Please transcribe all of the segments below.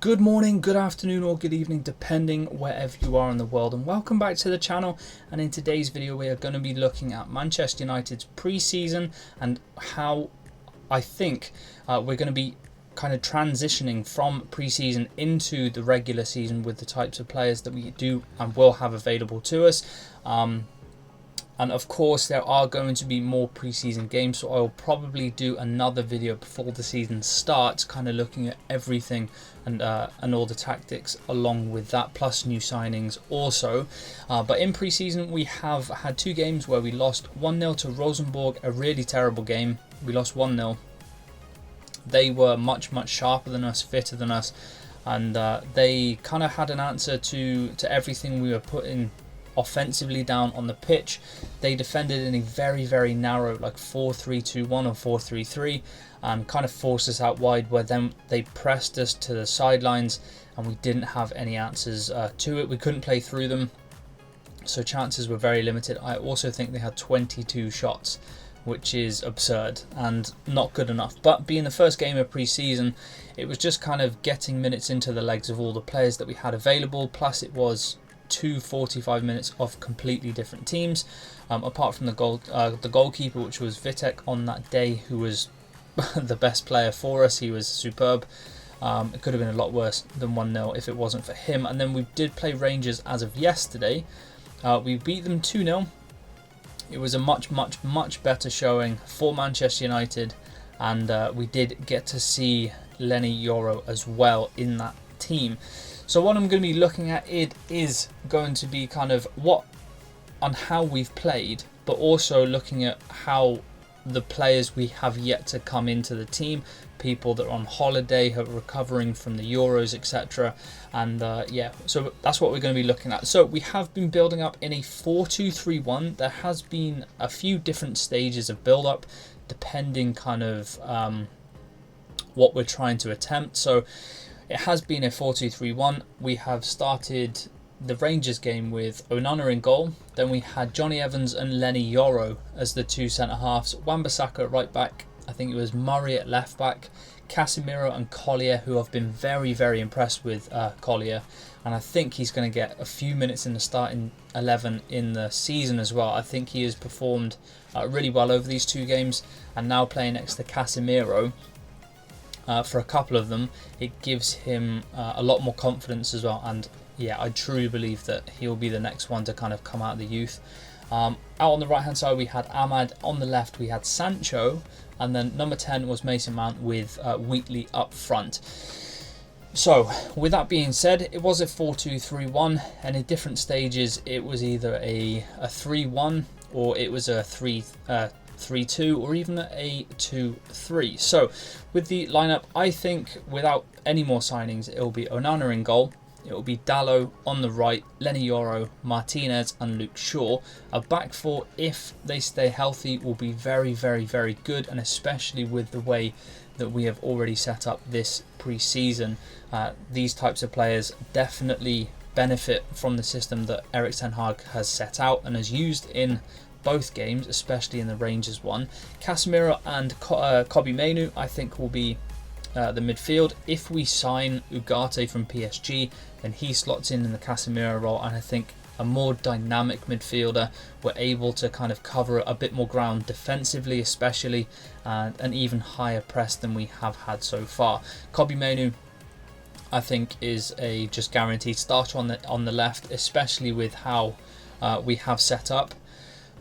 Good morning, good afternoon or good evening depending wherever you are in the world, and welcome back to the channel. And in today's video we are going to be looking at Manchester United's pre-season and how I think we're going to be kind of transitioning from pre-season into the regular season with the types of players that we do and will have available to us. And of course there are going to be more pre-season games, so I will probably do another video before the season starts, kind of looking at everything and all the tactics along with that, plus new signings also. But in pre-season we have had two games where we lost 1-0 to Rosenborg, a really terrible game. We lost 1-0. They were much sharper than us, fitter than us, and they kind of had an answer to everything we were putting offensively down on the pitch. They defended in a very narrow, like 4-3-2-1 or 4-3-3, and kind of forced us out wide, where then they pressed us to the sidelines and we didn't have any answers to it. We couldn't play through them, so chances were very limited. I also think they had 22 shots, which is absurd and not good enough. But being the first game of pre-season, it was just kind of getting minutes into the legs of all the players that we had available, plus it was 45 minutes of completely different teams, apart from the goalkeeper, which was Vitek on that day, who was the best player for us. He was superb. It could have been a lot worse than 1-0 if it wasn't for him. And then we did play Rangers as of yesterday. We beat them 2-0. It was a much better showing for Manchester United, and we did get to see Leny, Yoro as well in that team. So what I'm going to be looking at, it is going to be kind of what and how we've played, but also looking at how the players we have yet to come into the team, people that are on holiday, who are recovering from the Euros, etc. And yeah, so that's what we're going to be looking at. So we have been building up in a 4-2-3-1. There has been a few different stages of build up depending kind of what we're trying to attempt. So it has been a 4-2-3-1. We have started the Rangers game with Onana in goal. Then we had Johnny Evans and Leny Yoro as the two centre-halves. Wan-Bissaka at right back. I think it was Murray at left back. Casemiro and Collier, who I've been very impressed with Collier. And I think he's going to get a few minutes in the starting 11 in the season as well. I think he has performed really well over these two games. And now playing next to Casemiro, for a couple of them, it gives him a lot more confidence as well. And yeah, I truly believe that he'll be the next one to kind of come out of the youth. Out on the right hand side we had Ahmad, on the left we had Sancho, and then number 10 was Mason Mount with Wheatley up front. So with that being said, it was a 4-2-3-1, and in different stages it was either a 3-1 or it was a 3-2 or even a 2-3. So with the lineup, I think without any more signings, it will be Onana in goal, it will be Dalot on the right, Leny Yoro, Martinez and Luke Shaw. A back four, if they stay healthy, will be very good, and especially with the way that we have already set up this pre-season, these types of players definitely benefit from the system that Erik Ten Hag has set out and has used in both games, especially in the Rangers one. Casemiro and Kobbie Mainoo, I think, will be the midfield. If we sign Ugarte from PSG, then he slots in the Casemiro role, and I think a more dynamic midfielder. We're able to kind of cover a bit more ground defensively, especially, and an even higher press than we have had so far. Kobbie Mainoo, I think, is a just guaranteed starter on the left, especially with how we have set up.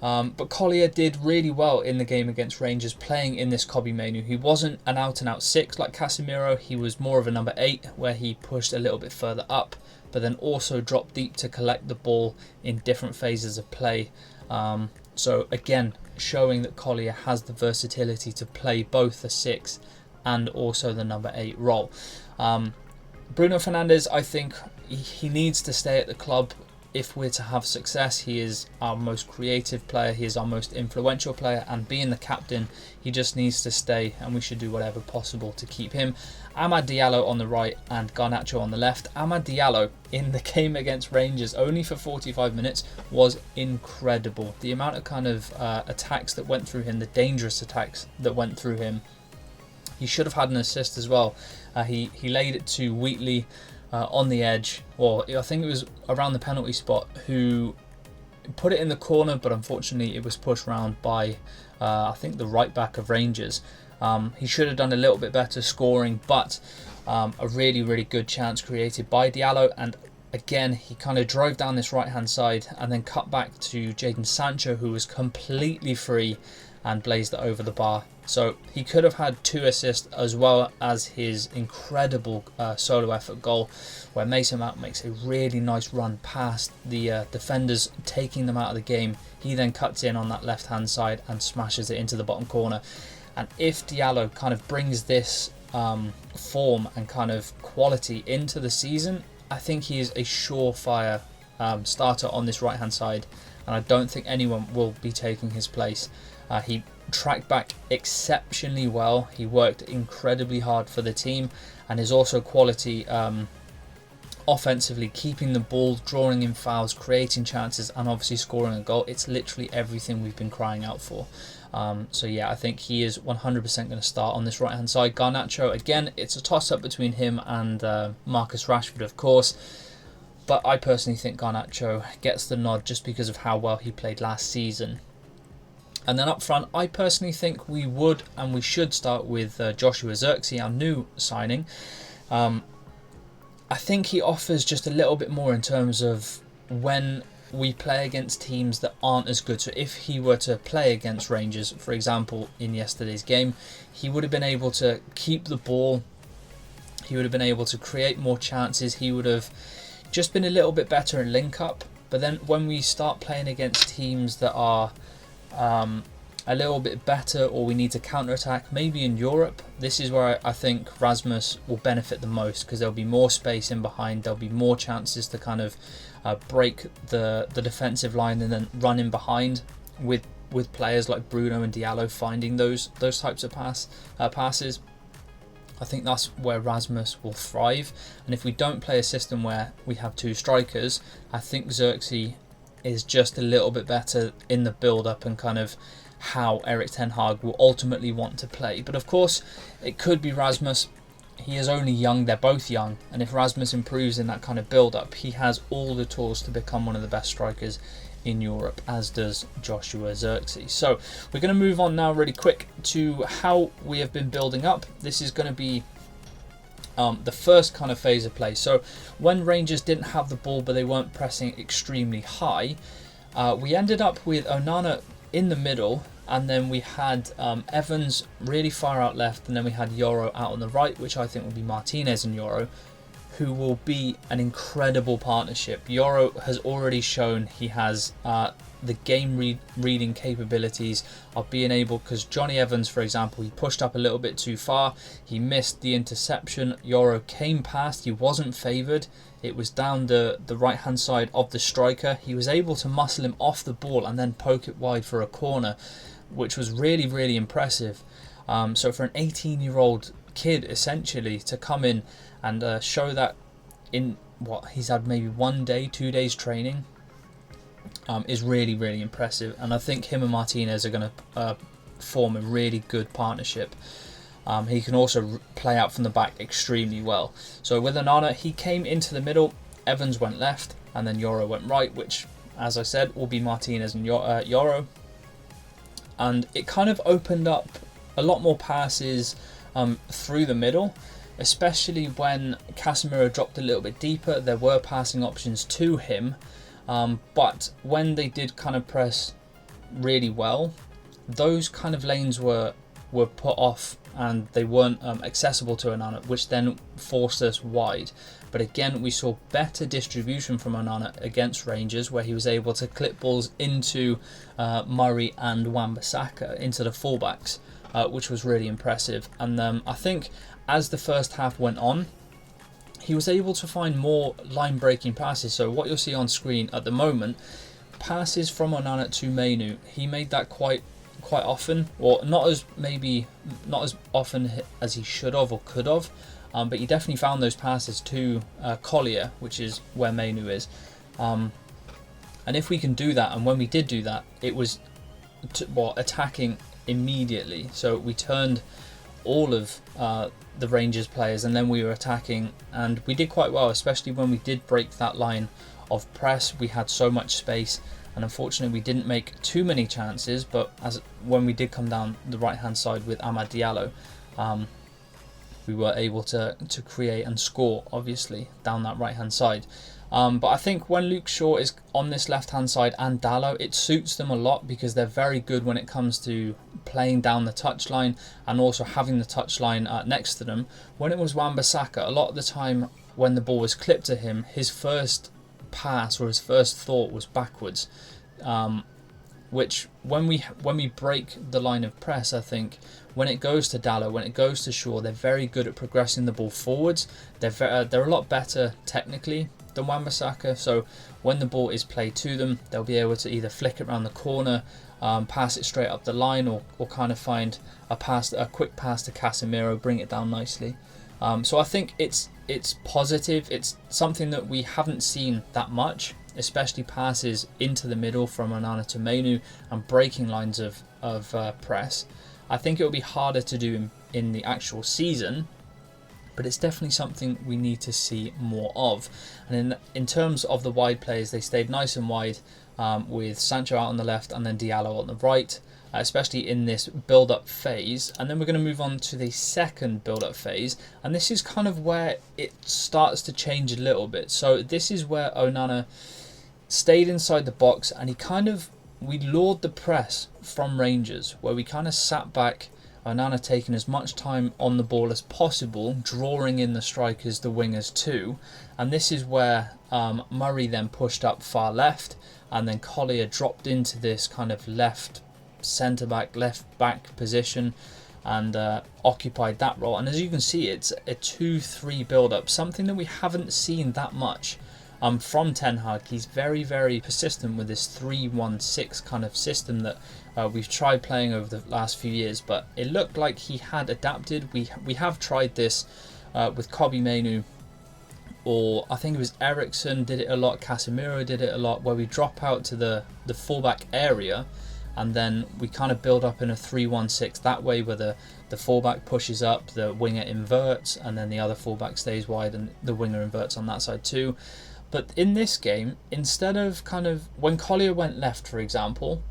But Collier did really well in the game against Rangers, playing in this Kobbie Mainoo. He wasn't an out-and-out 6 like Casemiro. He was more of a number 8, where he pushed a little bit further up, but then also dropped deep to collect the ball in different phases of play. So again, showing that Collier has the versatility to play both the 6 and also the number 8 role. Bruno Fernandes, I think he needs to stay at the club if we're to have success. He is our most creative player, he is our most influential player, and being the captain, he just needs to stay, and we should do whatever possible to keep him. Amad Diallo on the right and Garnacho on the left. Amad Diallo in the game against Rangers, only for 45 minutes, was incredible. The amount of kind of attacks that went through him, the dangerous attacks that went through him. He should have had an assist as well. He laid it to Wheatley on the edge, or I think it was around the penalty spot, who put it in the corner, but unfortunately it was pushed round by I think the right back of Rangers. He should have done a little bit better scoring, but a really good chance created by Diallo, and again he kind of drove down this right hand side and then cut back to Jadon Sancho, who was completely free and blazed it over the bar. So he could have had 2 assists as well as his incredible solo effort goal, where Mason Mount makes a really nice run past the defenders, taking them out of the game. He then cuts in on that left hand side and smashes it into the bottom corner. And if Diallo kind of brings this form and kind of quality into the season, I think he is a surefire starter on this right hand side, and I don't think anyone will be taking his place. He tracked back exceptionally well. He worked incredibly hard for the team, and is also quality offensively, keeping the ball, drawing in fouls, creating chances, and obviously scoring a goal. It's literally everything we've been crying out for. So yeah, I think he is 100% going to start on this right hand side. Garnacho, again, it's a toss up between him and Marcus Rashford, of course, but I personally think Garnacho gets the nod just because of how well he played last season. And then up front, I personally think we would and we should start with Joshua Zirkzee, our new signing. I think he offers just a little bit more in terms of when we play against teams that aren't as good. So if he were to play against Rangers, for example, in yesterday's game, he would have been able to keep the ball. He would have been able to create more chances. He would have just been a little bit better in link up. But then when we start playing against teams that are a little bit better, or we need to counter-attack, maybe in Europe, this is where I think Rasmus will benefit the most, because there'll be more space in behind, there'll be more chances to kind of break the defensive line and then run in behind with players like Bruno and Diallo finding those types of passes. I think that's where Rasmus will thrive, and if we don't play a system where we have 2 strikers, I think Zirkzee is just a little bit better in the build-up and kind of how Erik ten Hag will ultimately want to play. But of course, it could be Rasmus. He is only young, they're both young, and if Rasmus improves in that kind of build-up, he has all the tools to become one of the best strikers in Europe, as does Joshua Zirkzee. So we're going to move on now really quick to how we have been building up. This is going to be the first kind of phase of play. So when Rangers didn't have the ball but they weren't pressing extremely high, we ended up with Onana in the middle, and then we had Evans really far out left, and then we had Yoro out on the right, which I think will be Martinez and Yoro, who will be an incredible partnership. Yoro has already shown he has the game reading capabilities of being able, because Johnny Evans, for example, he pushed up a little bit too far, he missed the interception, Yoro came past, he wasn't favoured, it was down the right hand side of the striker, he was able to muscle him off the ball and then poke it wide for a corner, which was really impressive. So for an 18-year-old kid essentially to come in and show that in what he's had maybe 1 day, 2 days training, is really impressive, and I think him and Martinez are going to form a really good partnership. He can also play out from the back extremely well. So with Onana, he came into the middle, Evans went left, and then Yoro went right, which, as I said, will be Martinez and Yoro. And it kind of opened up a lot more passes through the middle, especially when Casemiro dropped a little bit deeper. There were passing options to him, but when they did kind of press really well, those kind of lanes were put off and they weren't accessible to Onana, which then forced us wide. But again, we saw better distribution from Onana against Rangers, where he was able to clip balls into Murray and Wan-Bissaka, into the fullbacks, which was really impressive. And I think as the first half went on, he was able to find more line-breaking passes. So what you'll see on screen at the moment, passes from Onana to Mainoo, he made that quite often, or not as often as he should have or could have, but he definitely found those passes to Collier, which is where Mainoo is. And if we can do that, and when we did do that, it was attacking immediately. So we turned all of the Rangers players, and then we were attacking, and we did quite well, especially when we did break that line of press. We had so much space, and unfortunately we didn't make too many chances, but when we did come down the right hand side with Amad Diallo, we were able to create and score, obviously, down that right hand side. But I think when Luke Shaw is on this left hand side and Dallo, it suits them a lot because they're very good when it comes to playing down the touchline and also having the touchline next to them. When it was Wan-Bissaka, a lot of the time when the ball was clipped to him, his first pass or his first thought was backwards, which when we break the line of press, I think when it goes to Dallo, when it goes to Shaw, they're very good at progressing the ball forwards. They're a lot better technically than Wan-Bissaka, so when the ball is played to them, they'll be able to either flick it around the corner, pass it straight up the line, or kind of find a quick pass to Casemiro, bring it down nicely. So I think it's positive. It's something that we haven't seen that much, especially passes into the middle from Onana to Mainoo and breaking lines of press. I think it will be harder to do in the actual season, but it's definitely something we need to see more of. And in terms of the wide players, they stayed nice and wide, with Sancho out on the left and then Diallo on the right, especially in this build-up phase. And then we're going to move on to the second build-up phase, and this is kind of where it starts to change a little bit. So this is where Onana stayed inside the box, and we lured the press from Rangers, where we kind of sat back, Onana taking as much time on the ball as possible, drawing in the strikers, the wingers too. And this is where Murray then pushed up far left, and then Collier dropped into this kind of left centre-back, left-back position and occupied that role. And as you can see, it's a 2-3 build-up, something that we haven't seen that much from Ten Hag. He's very, very persistent with this 3-1-6 kind of system that we've tried playing over the last few years, but it looked like he had adapted. We have tried this with Kobbie Mainoo, or I think it was Eriksson did it a lot, Casemiro did it a lot, where we drop out to the fullback area and then we kind of build up in a 3-1-6 that way, where the fullback pushes up, the winger inverts, and then the other fullback stays wide and the winger inverts on that side too. But in this game, instead of when Collier went left, for example,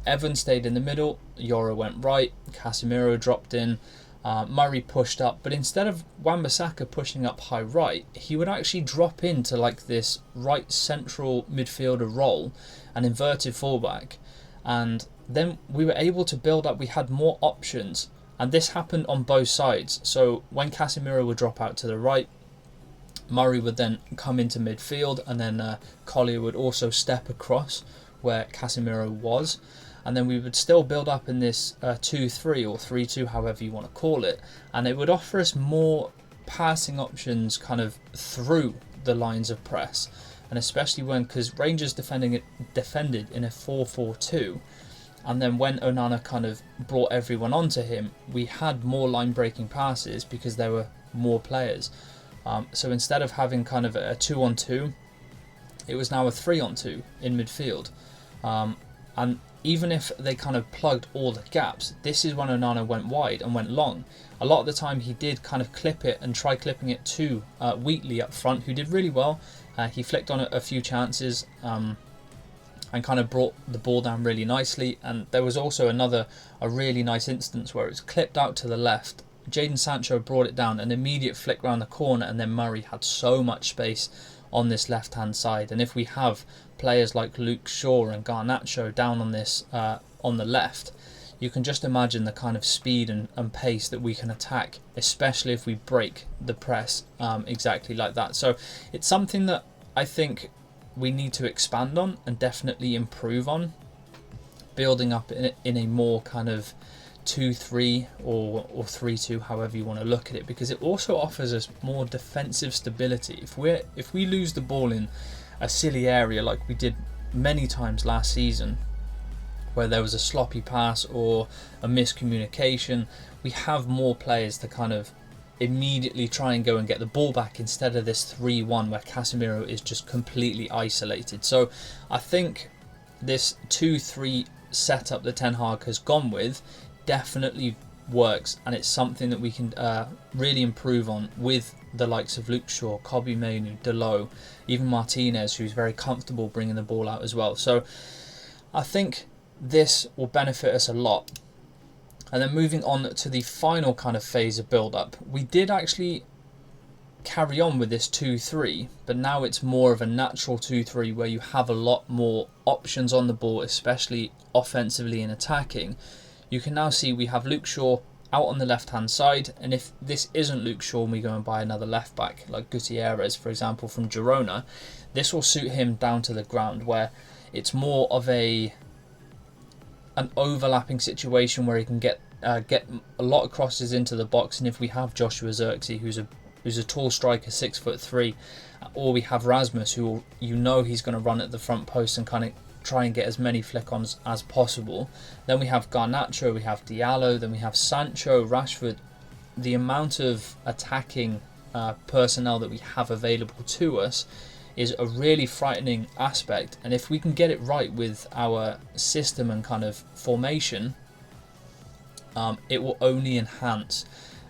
Evan stayed in the middle, Yoro went right, Casemiro dropped in, Murray pushed up, but instead of Wan-Bissaka pushing up high right, he would actually drop into like this right central midfielder role, an inverted fullback, and then we were able to build up. We had more options, and this happened on both sides. So when Casemiro would drop out to the right, Murray would then come into midfield, and then Collier would also step across where Casemiro was, and then we would still build up in this 2-3 or 3-2, however you want to call it, and it would offer us more passing options kind of through the lines of press. And especially because Rangers defended in a 4-4-2, and then when Onana kind of brought everyone onto him, we had more line breaking passes because there were more players. So instead of having kind of a 2-on-2, it was now a 3-on-2 in midfield. And even if they kind of plugged all the gaps, this is when Onana went wide and went long. A lot of the time he did kind of clip it and try clipping it to Wheatley up front, who did really well. He flicked on a few chances and kind of brought the ball down really nicely. And there was also a really nice instance where it was clipped out to the left. Jadon Sancho brought it down, an immediate flick round the corner, and then Murray had so much space on this left hand side. And if we have players like Luke Shaw and Garnacho down on this on the left, you can just imagine the kind of speed and pace that we can attack, especially if we break the press exactly like that. So it's something that I think we need to expand on and definitely improve on, building up in a more kind of 2-3 or 3-2, however you want to look at it, because it also offers us more defensive stability. If we lose the ball in a silly area like we did many times last season, where there was a sloppy pass or a miscommunication, we have more players to kind of immediately try and go and get the ball back, instead of this 3-1 where Casemiro is just completely isolated. So I think this 2-3 setup that Ten Hag has gone with definitely works, and it's something that we can really improve on with the likes of Luke Shaw, Kobbie Mainoo, Delo, even Martinez, who's very comfortable bringing the ball out as well. So I think this will benefit us a lot. And then moving on to the final kind of phase of build-up, we did actually carry on with this 2-3, but now it's more of a natural 2-3 where you have a lot more options on the ball, especially offensively and attacking. You can now see we have Luke Shaw out on the left hand side, and if this isn't Luke Shaw and we go and buy another left back like Gutierrez, for example, from Girona, this will suit him down to the ground, where it's more of an overlapping situation where he can get a lot of crosses into the box. And if we have Joshua Zirkzee, who's a tall striker, 6'3", or we have Rasmus, who he's going to run at the front post and kind of try and get as many flick-ons as possible. Then we have Garnacho, we have Diallo, then we have Sancho, Rashford. The amount of attacking personnel that we have available to us is a really frightening aspect, and if we can get it right with our system and kind of formation, it will only enhance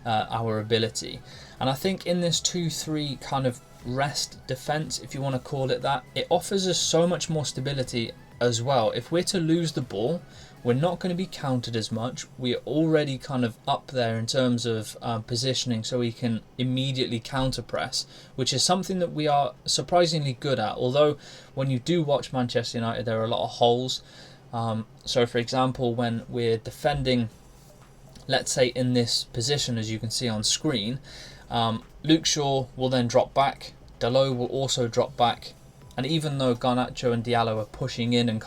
our ability. And I think in this 2-3 kind of rest defense, if you want to call it that, it offers us so much more stability as well. If we're to lose the ball, we're not going to be countered as much. We're already kind of up there in terms of positioning, so we can immediately counter press, which is something that we are surprisingly good at. Although when you do watch Manchester United, there are a lot of holes. So for example, when we're defending, let's say in this position, as you can see on screen, Luke Shaw will then drop back, Delo will also drop back, and even though Garnacho and Diallo are pushing in and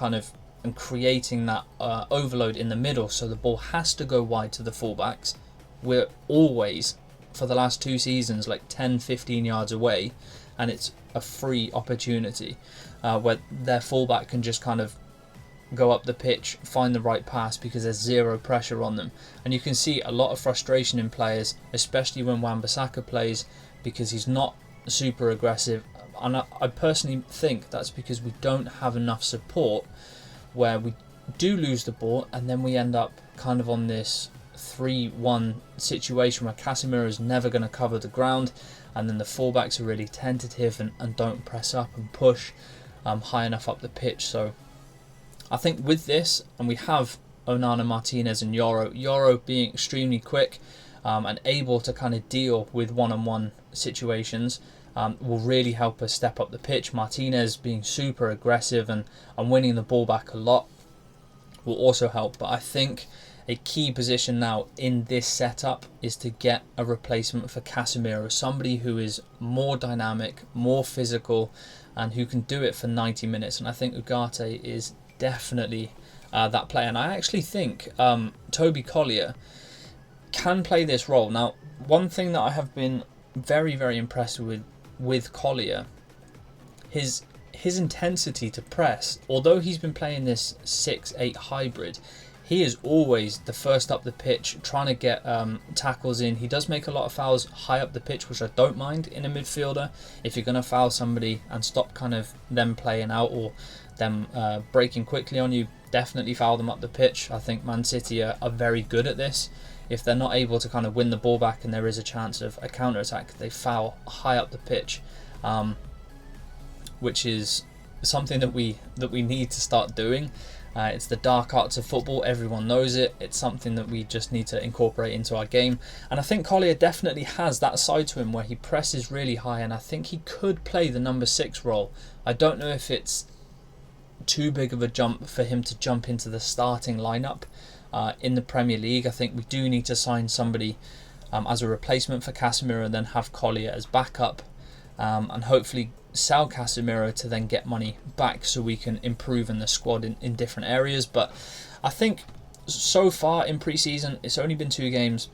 creating that overload in the middle, so the ball has to go wide to the fullbacks, we're always, for the last 2 seasons, like 10-15 yards away, and it's a free opportunity where their fullback can just kind of go up the pitch, find the right pass, because there's zero pressure on them. And you can see a lot of frustration in players, especially when Wan-Bissaka plays, because he's not super aggressive. And I personally think that's because we don't have enough support, where we do lose the ball and then we end up kind of on this 3-1 situation where Casemiro is never going to cover the ground, and then the fullbacks are really tentative and don't press up and push high enough up the pitch. So I think with this, and we have Onana, Martinez and Yoro being extremely quick and able to kind of deal with one-on-one situations, will really help us step up the pitch. Martinez being super aggressive and winning the ball back a lot will also help. But I think a key position now in this setup is to get a replacement for Casemiro, somebody who is more dynamic, more physical, and who can do it for 90 minutes. And I think Ugarte is definitely that player. And I actually think Toby Collier can play this role. Now, one thing that I have been very, very impressed with Collier, his intensity to press. Although he's been playing this 6-8 hybrid, he is always the first up the pitch, trying to get tackles in. He does make a lot of fouls high up the pitch, which I don't mind in a midfielder. If you're going to foul somebody and stop kind of them playing out or them breaking quickly on you, definitely foul them up the pitch. I think Man City are very good at this. If they're not able to kind of win the ball back and there is a chance of a counter-attack, they foul high up the pitch, which is something that we need to start doing. It's the dark arts of football. Everyone knows it. It's something that we just need to incorporate into our game. And I think Collier definitely has that side to him where he presses really high, and I think he could play the number 6 role. I don't know if it's too big of a jump for him to jump into the starting lineup in the Premier League. I think we do need to sign somebody as a replacement for Casemiro and then have Collier as backup, and hopefully sell Casemiro to then get money back so we can improve in the squad in different areas. But I think so far in pre-season, it's only been 2 games,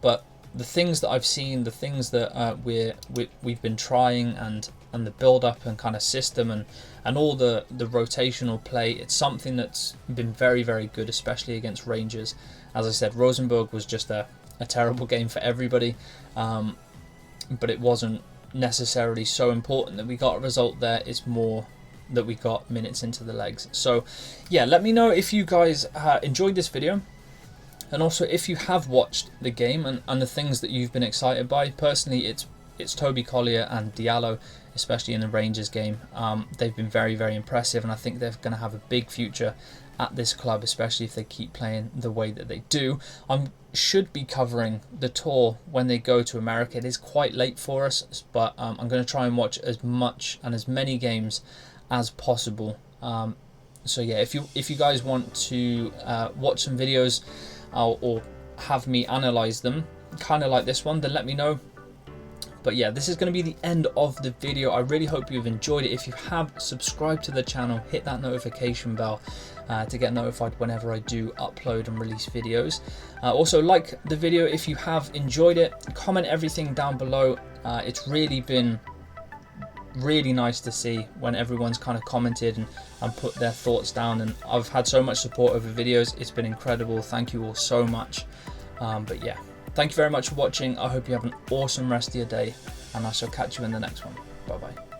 but the things that I've seen, the things that we've been trying, and the build-up and kind of system and all the rotational play, it's something that's been very, very good, especially against Rangers. As I said, Rosenborg was just a terrible game for everybody, but it wasn't necessarily so important that we got a result there. It's more that we got minutes into the legs. So yeah, let me know if you guys enjoyed this video. And also, if you have watched the game and the things that you've been excited by, personally, it's Toby Collier and Diallo, especially in the Rangers game. They've been very, very impressive, and I think they're going to have a big future at this club, especially if they keep playing the way that they do. I should be covering the tour when they go to America. It is quite late for us, but I'm going to try and watch as much and as many games as possible. So yeah, if you guys want to watch some videos or have me analyze them, kind of like this one, then let me know. But yeah, this is going to be the end of the video. I really hope you've enjoyed it. If you have, subscribe to the channel, hit that notification bell to get notified whenever I do upload and release videos. Also, like the video if you have enjoyed it. Comment everything down below. It's really been really nice to see when everyone's kind of commented and put their thoughts down, and I've had so much support over videos. It's been incredible. Thank you all so much. But yeah, thank you very much for watching. I hope you have an awesome rest of your day, and I shall catch you in the next one. Bye bye.